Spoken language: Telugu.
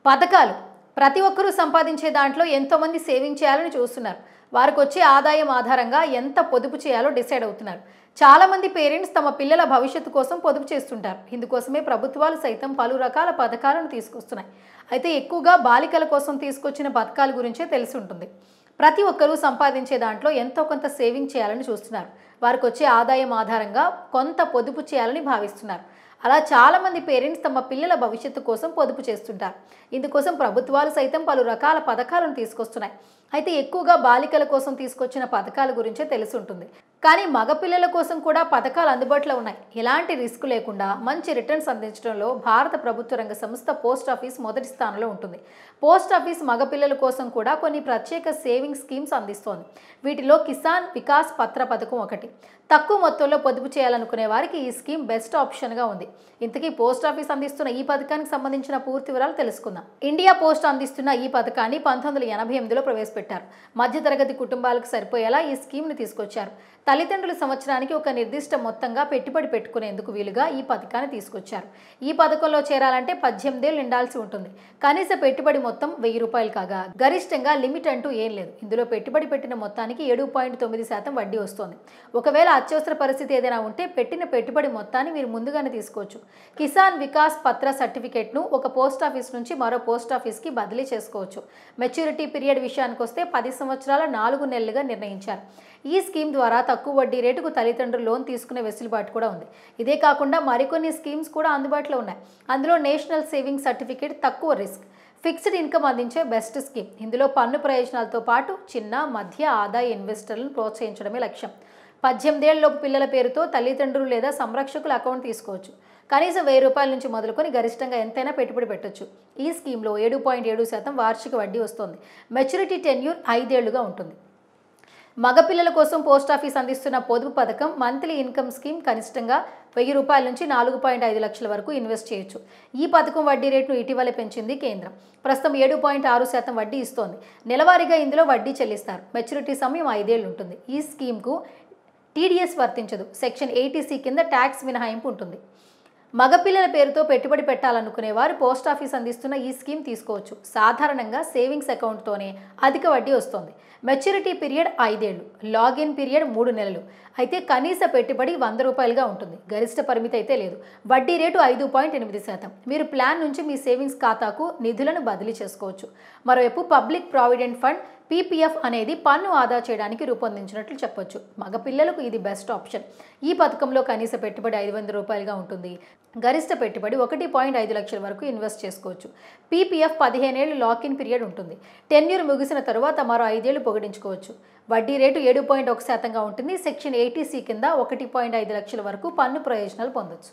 పథకాలు ప్రతి ఒక్కరూ సంపాదించే దాంట్లో ఎంతోమంది సేవింగ్ చేయాలని చూస్తున్నారు. వారికి వచ్చే ఆదాయం ఆధారంగా ఎంత పొదుపు చేయాలో డిసైడ్ అవుతున్నారు. చాలామంది పేరెంట్స్ తమ పిల్లల భవిష్యత్తు కోసం పొదుపు చేస్తుంటారు. ఇందుకోసమే ప్రభుత్వాలు సైతం పలు రకాల పథకాలను తీసుకొస్తున్నాయి. అయితే ఎక్కువగా బాలికల కోసం తీసుకొచ్చిన పథకాల గురించే తెలిసి ఉంటుంది. ప్రతి ఒక్కరూ సంపాదించే దాంట్లో ఎంతో కొంత సేవింగ్ చేయాలని చూస్తున్నారు. వారికి వచ్చే ఆదాయం ఆధారంగా కొంత పొదుపు చేయాలని భావిస్తున్నారు. అలా చాలామంది పేరెంట్స్ తమ పిల్లల భవిష్యత్తు కోసం పొదుపు చేస్తుంటారు. ఇందుకోసం ప్రభుత్వాలు సైతం పలు రకాల పథకాలను తీసుకొస్తున్నాయి. అయితే ఎక్కువగా బాలికల కోసం తీసుకొచ్చిన పథకాల గురించే తెలిసి ఉంటుంది. కానీ మగపిల్లల కోసం కూడా పథకాలు అందుబాటులో ఉన్నాయి. ఎలాంటి రిస్క్ లేకుండా మంచి రిటర్న్స్ అందించడంలో భారత ప్రభుత్వ రంగ సంస్థ పోస్ట్ ఆఫీస్ మొదటి స్థానంలో ఉంటుంది. పోస్ట్ ఆఫీస్ మగపిల్లల కోసం కూడా కొన్ని ప్రత్యేక సేవింగ్ స్కీమ్స్ అందిస్తోంది. వీటిలో కిసాన్ వికాస్ పత్ర పథకం ఒకటి. తక్కువ మొత్తంలో పొదుపు చేయాలనుకునే వారికి ఈ స్కీమ్ బెస్ట్ ఆప్షన్గా ఉంది. ఇంతకీ పోస్ట్ ఆఫీస్ అందిస్తున్న ఈ పథకానికి సంబంధించిన పూర్తి వివరాలు తెలుసుకుందాం. ఇండియా పోస్ట్ అందిస్తున్న ఈ పథకాన్ని 1988లో ప్రవేశపెట్టారు. మధ్యతరగతి కుటుంబాలకు సరిపోయేలా ఈ స్కీమ్ని తీసుకొచ్చారు. తల్లిదండ్రులు సంవత్సరానికి ఒక నిర్దిష్ట మొత్తంగా పెట్టుబడి పెట్టుకునేందుకు వీలుగా ఈ పథకాన్ని తీసుకొచ్చారు. ఈ పథకంలో చేరాలంటే 18 ఏళ్ళు నిండాల్సి ఉంటుంది. కనీస పెట్టుబడి మొత్తం ₹1000 కాగా గరిష్టంగా లిమిట్ అంటూ ఏం లేదు. ఇందులో పెట్టుబడి పెట్టిన మొత్తానికి 7.9% వడ్డీ వస్తుంది. ఒకవేళ అత్యవసర పరిస్థితి ఏదైనా ఉంటే పెట్టిన పెట్టుబడి మొత్తాన్ని మీరు ముందుగానే తీసుకోవచ్చు. కిసాన్ వికాస్ పత్ర సర్టిఫికేట్ను ఒక పోస్ట్ ఆఫీస్ నుంచి మరో పోస్ట్ ఆఫీస్కి బదిలీ చేసుకోవచ్చు. మెచ్యూరిటీ పీరియడ్ విషయానికి వస్తే 10 సంవత్సరాల 4 నెలలుగా నిర్ణయించారు. ఈ స్కీమ్ ద్వారా తక్కువ వడ్డీ రేటుకు తల్లిదండ్రులు లోన్ తీసుకునే వెసులుబాటు కూడా ఉంది. ఇదే కాకుండా మరికొన్ని స్కీమ్స్ కూడా అందుబాటులో ఉన్నాయి. అందులో నేషనల్ సేవింగ్ సర్టిఫికేట్ తక్కువ రిస్క్, ఫిక్స్డ్ ఇన్కమ్ అందించే బెస్ట్ స్కీమ్. ఇందులో పన్ను ప్రయోజనాలతో పాటు చిన్న మధ్య ఆదాయ ఇన్వెస్టర్లను ప్రోత్సహించడమే లక్ష్యం. 18 ఏళ్లలోపు పిల్లల పేరుతో తల్లిదండ్రులు లేదా సంరక్షకుల అకౌంట్ తీసుకోవచ్చు. కనీసం ₹1000 నుంచి మొదలుకొని గరిష్టంగా ఎంతైనా పెట్టుబడి పెట్టొచ్చు. ఈ స్కీమ్లో 7.7% వార్షిక వడ్డీ వస్తుంది. మెచ్యూరిటీ టెన్యూర్ 5 ఏళ్లుగా ఉంటుంది. మగపిల్లల కోసం పోస్ట్ ఆఫీస్ అందిస్తున్న పొదుపు పథకం మంత్లీ ఇన్కమ్ స్కీమ్ కనిష్టంగా ₹1000 నుంచి 4.5 లక్షల వరకు ఇన్వెస్ట్ చేయొచ్చు. ఈ పథకం వడ్డీ రేటును ఇటీవలే పెంచింది కేంద్రం. ప్రస్తుతం 7.6% వడ్డీ ఇస్తోంది. నెలవారీగా ఇందులో వడ్డీ చెల్లిస్తారు. మెచ్యూరిటీ సమయం 5 ఏళ్ళు ఉంటుంది. ఈ స్కీమ్కు టీడీఎస్ వర్తించదు. సెక్షన్ 80C కింద ట్యాక్స్ మినహాయింపు ఉంటుంది. మగపిల్లల పేరుతో పెట్టుబడి పెట్టాలనుకునే వారు పోస్ట్ ఆఫీస్ అందిస్తున్న ఈ స్కీమ్ తీసుకోవచ్చు. సాధారణంగా సేవింగ్స్ అకౌంట్తోనే అధిక వడ్డీ వస్తుంది. మెచ్యూరిటీ పీరియడ్ 5 ఏళ్ళు, లాగిన్ పీరియడ్ 3 నెలలు. అయితే కనీస పెట్టుబడి ₹100గా ఉంటుంది. గరిష్ట పరిమితి అయితే లేదు. వడ్డీ రేటు 5.8%. మీరు ప్లాన్ నుంచి మీ సేవింగ్స్ ఖాతాకు నిధులను బదిలీ చేసుకోవచ్చు. మరోవైపు పబ్లిక్ ప్రావిడెంట్ ఫండ్ PPF అనేది పన్ను ఆదా చేయడానికి రూపొందించినట్లు చెప్పొచ్చు. మగపిల్లలకు ఇది బెస్ట్ ఆప్షన్. ఈ పథకంలో కనీస పెట్టుబడి ₹500గా ఉంటుంది. గరిష్ట పెట్టుబడి 1.5 లక్షల వరకు ఇన్వెస్ట్ చేసుకోవచ్చు. PPF 15 ఏళ్ళు లాకిన్ పీరియడ్ ఉంటుంది. టెన్యూర్ ముగిసిన తరువాత మరో 5 ఏళ్ళు పొడిగించుకోవచ్చు. వడ్డీ రేటు 7.1%గా ఉంటుంది. సెక్షన్ 80C కింద 1.5 లక్షల వరకు పన్ను ప్రయోజనాలు పొందొచ్చు.